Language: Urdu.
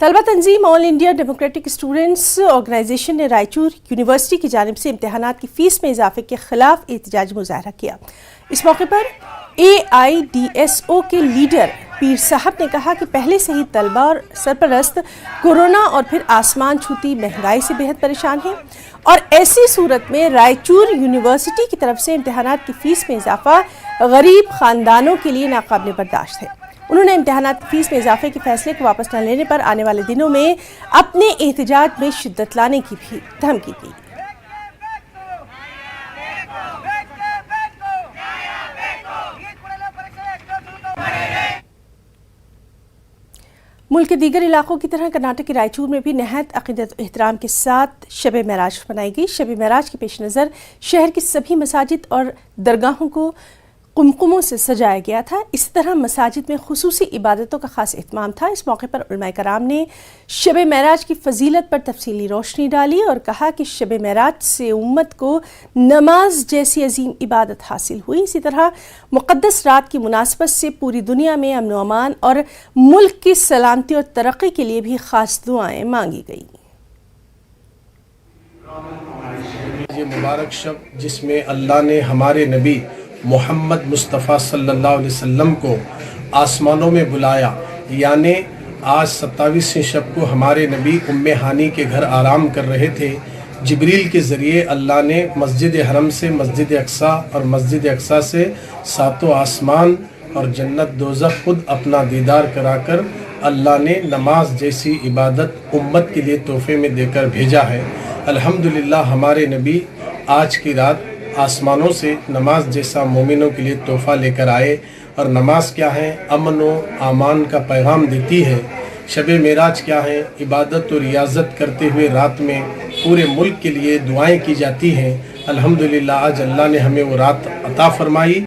طلبہ تنظیم آل انڈیا ڈیموکریٹک اسٹوڈنٹس آرگنائزیشن نے رائچور یونیورسٹی کی جانب سے امتحانات کی فیس میں اضافے کے خلاف احتجاجی مظاہرہ کیا۔ اس موقع پر AIDSO کے لیڈر پیر صاحب نے کہا کہ پہلے سے ہی طلبہ اور سرپرست کورونا اور پھر آسمان چھوتی مہنگائی سے بے حد پریشان ہیں، اور ایسی صورت میں رائچور یونیورسٹی کی طرف سے امتحانات کی فیس میں اضافہ غریب خاندانوں کے لیے ناقابل برداشت ہے۔ انہوں نے امتحانات کی فیس میں اضافے کے فیصلے کو واپس نہ لینے پر آنے والے دنوں میں اپنے احتجاج میں شدت لانے کی بھی دھمکی دی۔ ملک کے دیگر علاقوں کی طرح کرناٹک کے رائچور میں بھی نہایت عقیدت و احترام کے ساتھ شب معراج منائی گئی۔ شب معراج کے پیش نظر شہر کی سبھی مساجد اور درگاہوں کو قمقموں سے سجایا گیا تھا۔ اسی طرح مساجد میں خصوصی عبادتوں کا خاص اہتمام تھا۔ اس موقع پر علماء کرام نے شب معراج کی فضیلت پر تفصیلی روشنی ڈالی اور کہا کہ شب معراج سے امت کو نماز جیسی عظیم عبادت حاصل ہوئی۔ اسی طرح مقدس رات کی مناسبت سے پوری دنیا میں امن و امان اور ملک کی سلامتی اور ترقی کے لیے بھی خاص دعائیں مانگی گئیں۔ یہ مبارک شب جس میں اللہ نے ہمارے نبی محمد مصطفیٰ صلی اللہ علیہ وسلم کو آسمانوں میں بلایا، یعنی آج 27ویں شب کو ہمارے نبی ام ہانی کے گھر آرام کر رہے تھے۔ جبریل کے ذریعے اللہ نے مسجد حرم سے مسجد اقصیٰ اور مسجد اقصیٰ سے ساتوں آسمان اور جنت دوزخ خود اپنا دیدار کرا کر اللہ نے نماز جیسی عبادت امت کے لیے تحفے میں دے کر بھیجا ہے۔ الحمدللہ ہمارے نبی آج کی رات آسمانوں سے نماز جیسا مومنوں کے لیے تحفہ لے کر آئے، اور نماز کیا ہے؟ امن و امان کا پیغام دیتی ہے۔ شب معراج کیا ہے؟ عبادت و ریاضت کرتے ہوئے رات میں پورے ملک کے لیے دعائیں کی جاتی ہیں۔ الحمدللہ آج اللہ نے ہمیں وہ رات عطا فرمائی۔